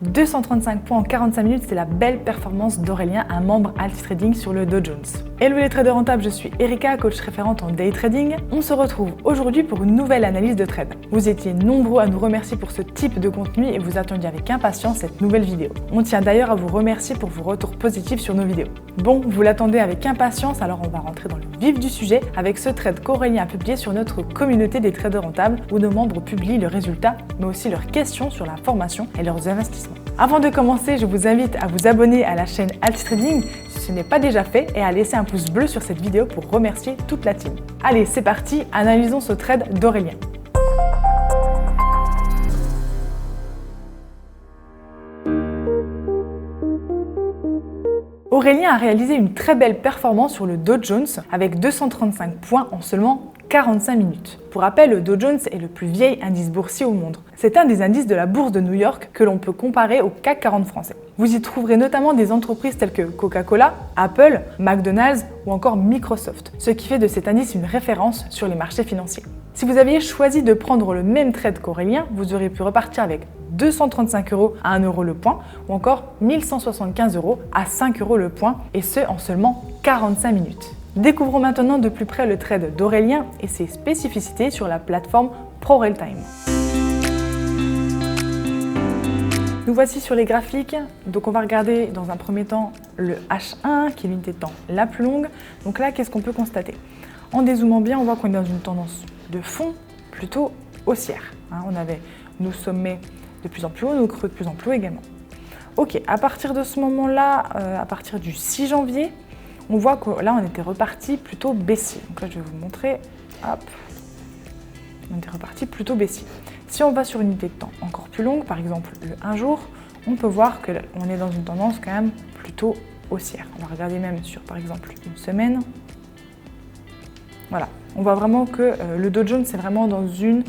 235 points en 45 minutes, c'est la belle performance d'Aurélien, un membre Altitrading sur le Dow Jones. Hello les traders rentables, je suis Erika, coach référente en day trading. On se retrouve aujourd'hui pour une nouvelle analyse de trade. Vous étiez nombreux à nous remercier pour ce type de contenu et vous attendiez avec impatience cette nouvelle vidéo. On tient d'ailleurs à vous remercier pour vos retours positifs sur nos vidéos. Bon, vous l'attendez avec impatience, alors on va rentrer dans le vif du sujet avec ce trade qu'Aurélien a publié sur notre communauté des traders rentables où nos membres publient le résultat, mais aussi leurs questions sur la formation et leurs investissements. Avant de commencer, je vous invite à vous abonner à la chaîne Altitrading si ce n'est pas déjà fait et à laisser un pouce bleu sur cette vidéo pour remercier toute la team. Allez, c'est parti, analysons ce trade d'Aurélien. Aurélien a réalisé une très belle performance sur le Dow Jones avec 235 points en seulement 45 minutes. Pour rappel, le Dow Jones est le plus vieil indice boursier au monde. C'est un des indices de la bourse de New York que l'on peut comparer au CAC 40 français. Vous y trouverez notamment des entreprises telles que Coca-Cola, Apple, McDonald's ou encore Microsoft, ce qui fait de cet indice une référence sur les marchés financiers. Si vous aviez choisi de prendre le même trade qu'Aurélien, vous auriez pu repartir avec 235 € à 1 € le point ou encore 1175 € à 5 € le point, et ce en seulement 45 minutes. Découvrons maintenant de plus près le trade d'Aurélien et ses spécificités sur la plateforme ProRealTime. Nous voici sur les graphiques. Donc on va regarder dans un premier temps le H1 qui est l'unité de temps la plus longue. Donc là, qu'est-ce qu'on peut constater? En dézoomant bien, on voit qu'on est dans une tendance de fond plutôt haussière. On avait nos sommets de plus en plus hauts, nos creux de plus en plus hauts également. Ok, à partir de ce moment-là, à partir du 6 janvier, on voit que là, on était reparti plutôt baissier. Donc là, je vais vous montrer. Hop. On était reparti plutôt baissier. Si on va sur une unité de temps encore plus longue, par exemple le 1 jour, on peut voir qu'on est dans une tendance quand même plutôt haussière. On va regarder même sur, par exemple, une semaine. Voilà. On voit vraiment que le Dow Jones est vraiment dans une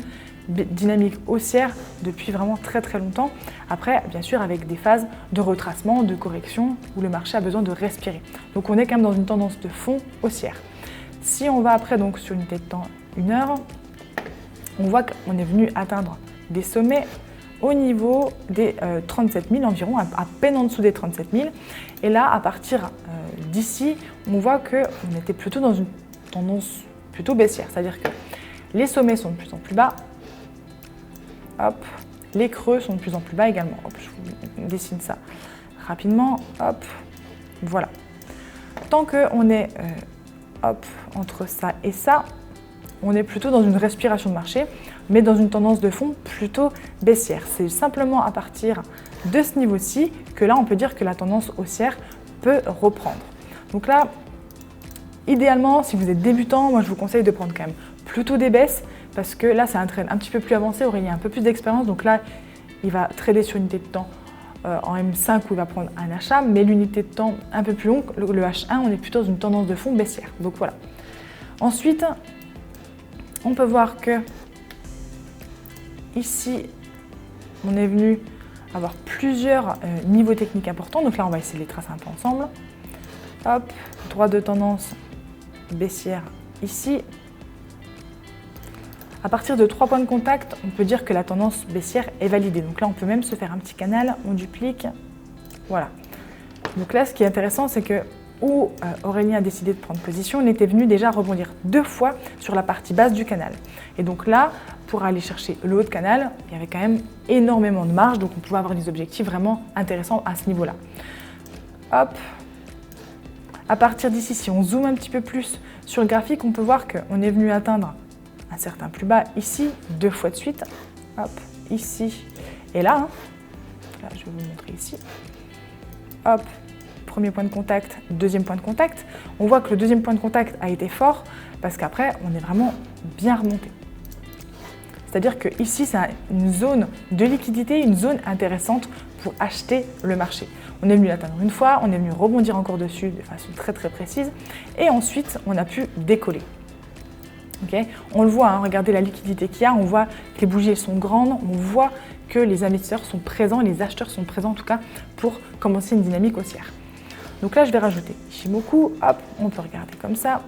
dynamique haussière depuis vraiment très très longtemps. Après, bien sûr, avec des phases de retracement, de correction, où le marché a besoin de respirer. Donc on est quand même dans une tendance de fond haussière. Si on va après donc sur une unité de temps 1 heure, on voit qu'on est venu atteindre des sommets au niveau des 37 000 environ, à peine en dessous des 37 000. Et là, à partir d'ici, on voit qu'on était plutôt dans une tendance plutôt baissière. C'est-à-dire que les sommets sont de plus en plus bas. Hop, les creux sont de plus en plus bas également. Hop, je vous dessine ça rapidement. Hop, voilà. Tant qu'on est entre ça et ça, on est plutôt dans une respiration de marché, mais dans une tendance de fond plutôt baissière. C'est simplement à partir de ce niveau-ci que là, on peut dire que la tendance haussière peut reprendre. Donc là, idéalement, si vous êtes débutant, moi je vous conseille de prendre quand même plutôt des baisses, parce que là, c'est un trade un petit peu plus avancé. Aurélien a un peu plus d'expérience, donc là, il va trader sur une unité de temps en M5 où il va prendre un achat, mais l'unité de temps un peu plus longue, le H1, on est plutôt dans une tendance de fond baissière. Donc voilà. Ensuite, on peut voir que ici, on est venu avoir plusieurs niveaux techniques importants. Donc là, on va essayer de les tracer un peu ensemble. Hop, droit de tendance baissière ici. À partir de 3 points de contact, on peut dire que la tendance baissière est validée. Donc là, on peut même se faire un petit canal, on duplique. Voilà. Donc là, ce qui est intéressant, c'est que où Aurélien a décidé de prendre position, on était venu déjà rebondir 2 fois sur la partie basse du canal. Et donc là, pour aller chercher le haut de canal, il y avait quand même énormément de marge, donc on pouvait avoir des objectifs vraiment intéressants à ce niveau-là. Hop. À partir d'ici, si on zoome un petit peu plus sur le graphique, on peut voir qu'on est venu atteindre un certain plus bas ici, 2 fois de suite. Hop, ici et là. Là, je vais vous montrer ici. Hop. Premier point de contact, deuxième point de contact. On voit que le deuxième point de contact a été fort parce qu'après, on est vraiment bien remonté. C'est-à-dire que ici, c'est une zone de liquidité, une zone intéressante pour acheter le marché. On est venu l'atteindre une fois, on est venu rebondir encore dessus de façon très très précise et ensuite, on a pu décoller. Okay, on le voit, regardez la liquidité qu'il y a, on voit que les bougies sont grandes, on voit que les investisseurs sont présents, les acheteurs sont présents en tout cas pour commencer une dynamique haussière. Donc là, je vais rajouter Ishimoku, hop, on peut regarder comme ça.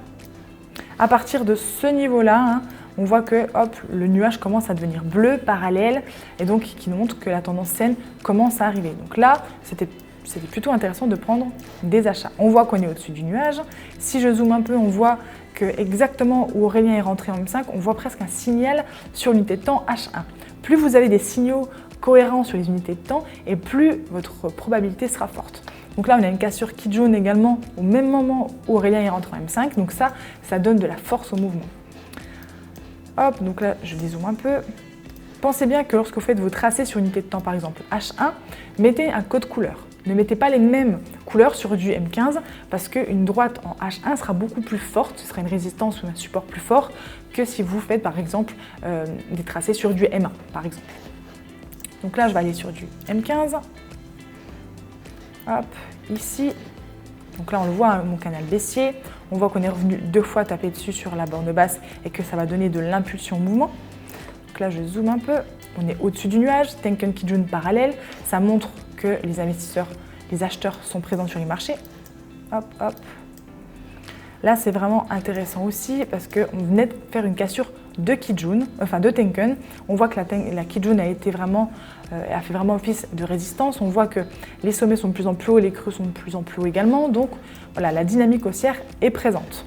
À partir de ce niveau-là, on voit que hop, le nuage commence à devenir bleu, parallèle, et donc qui nous montre que la tendance saine commence à arriver. Donc là, c'était plutôt intéressant de prendre des achats. On voit qu'on est au-dessus du nuage. Si je zoome un peu, on voit que exactement où Aurélien est rentré en M5, on voit presque un signal sur l'unité de temps H1. Plus vous avez des signaux cohérents sur les unités de temps, et plus votre probabilité sera forte. Donc là, on a une cassure Kijun également au même moment où Aurélien est rentré en M5. Donc ça donne de la force au mouvement. Hop, donc là, je dézoome un peu. Pensez bien que lorsque vous faites vos tracés sur une unité de temps, par exemple H1, mettez un code couleur. Ne mettez pas les mêmes couleurs sur du M15 parce qu'une droite en H1 sera beaucoup plus forte, ce sera une résistance ou un support plus fort que si vous faites par exemple des tracés sur du M1 par exemple. Donc là, je vais aller sur du M15. Hop, ici. Donc là, on le voit, mon canal baissier. On voit qu'on est revenu 2 fois taper dessus sur la borne basse et que ça va donner de l'impulsion au mouvement. Donc là, je zoome un peu. On est au-dessus du nuage, Tenkan Kijun parallèle. Ça montre que les investisseurs, les acheteurs sont présents sur les marchés. Hop, hop. Là, c'est vraiment intéressant aussi parce qu'on venait de faire une cassure de Kijun, enfin de Tenkan. On voit que la Kijun a fait vraiment office de résistance. On voit que les sommets sont de plus en plus hauts, les creux sont de plus en plus hauts également. Donc voilà, la dynamique haussière est présente.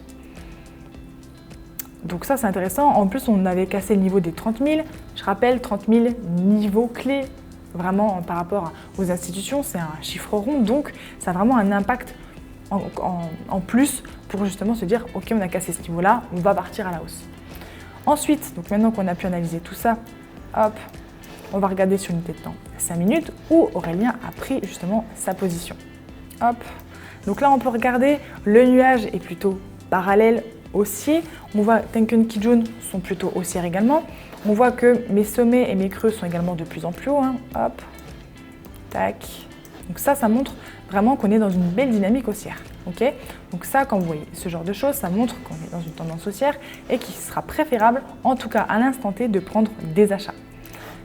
Donc ça, c'est intéressant. En plus, on avait cassé le niveau des 30 000. Je rappelle, 30 000 niveaux clés, vraiment par rapport aux institutions, c'est un chiffre rond. Donc ça a vraiment un impact en plus pour justement se dire, ok, on a cassé ce niveau-là, on va partir à la hausse. Ensuite, donc maintenant qu'on a pu analyser tout ça, hop, on va regarder sur l'unité de temps 5 minutes où Aurélien a pris justement sa position. Hop, donc là on peut regarder, le nuage est plutôt parallèle haussier. On voit Tenkan Kijun sont plutôt haussières également. On voit que mes sommets et mes creux sont également de plus en plus hauts. Hein. Hop, tac. Donc ça montre vraiment qu'on est dans une belle dynamique haussière. Okay, donc ça, quand vous voyez ce genre de choses, ça montre qu'on est dans une tendance haussière et qu'il sera préférable, en tout cas à l'instant T, de prendre des achats.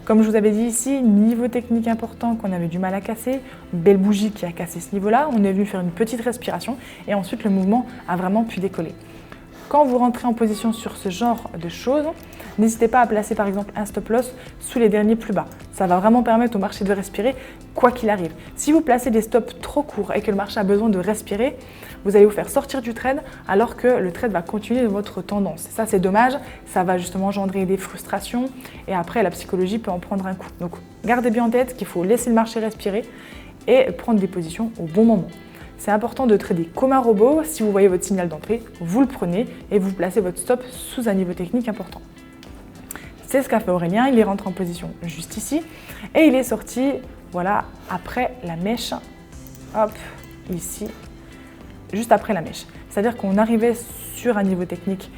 Comme je vous avais dit ici, niveau technique important qu'on avait du mal à casser, une belle bougie qui a cassé ce niveau-là, on est venu faire une petite respiration et ensuite le mouvement a vraiment pu décoller. Quand vous rentrez en position sur ce genre de choses, n'hésitez pas à placer par exemple un stop loss sous les derniers plus bas. Ça va vraiment permettre au marché de respirer quoi qu'il arrive. Si vous placez des stops trop courts et que le marché a besoin de respirer, vous allez vous faire sortir du trade alors que le trade va continuer votre tendance. Ça, c'est dommage, ça va justement engendrer des frustrations et après la psychologie peut en prendre un coup. Donc gardez bien en tête qu'il faut laisser le marché respirer et prendre des positions au bon moment. C'est important de trader comme un robot. Si vous voyez votre signal d'entrée, vous le prenez et vous placez votre stop sous un niveau technique important. C'est ce qu'a fait Aurélien, il est rentré en position juste ici et il est sorti, voilà, après la mèche, hop, ici, juste après la mèche. C'est-à-dire qu'on arrivait sur un niveau technique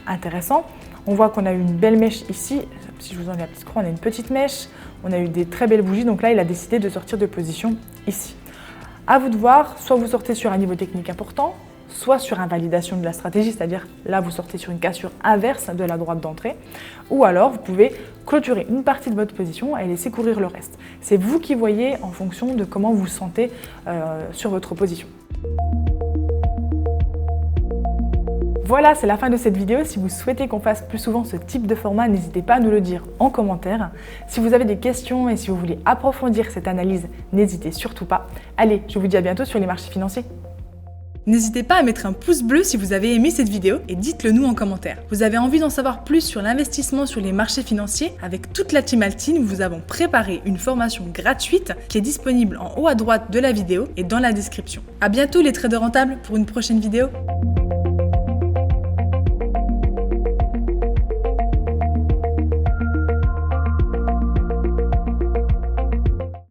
intéressant. On voit qu'on a eu une belle mèche ici. Si je vous enlève la petite croix, on a une petite mèche. On a eu des très belles bougies. Donc là, il a décidé de sortir de position ici. À vous de voir, soit vous sortez sur un niveau technique important, soit sur invalidation de la stratégie, c'est-à-dire là vous sortez sur une cassure inverse de la droite d'entrée, ou alors vous pouvez clôturer une partie de votre position et laisser courir le reste. C'est vous qui voyez en fonction de comment vous vous sentez sur votre position. Voilà, c'est la fin de cette vidéo. Si vous souhaitez qu'on fasse plus souvent ce type de format, n'hésitez pas à nous le dire en commentaire. Si vous avez des questions et si vous voulez approfondir cette analyse, n'hésitez surtout pas. Allez, je vous dis à bientôt sur les marchés financiers. N'hésitez pas à mettre un pouce bleu si vous avez aimé cette vidéo et dites-le nous en commentaire. Vous avez envie d'en savoir plus sur l'investissement sur les marchés financiers? Avec toute la team Altine, nous vous avons préparé une formation gratuite qui est disponible en haut à droite de la vidéo et dans la description. À bientôt les traders rentables pour une prochaine vidéo.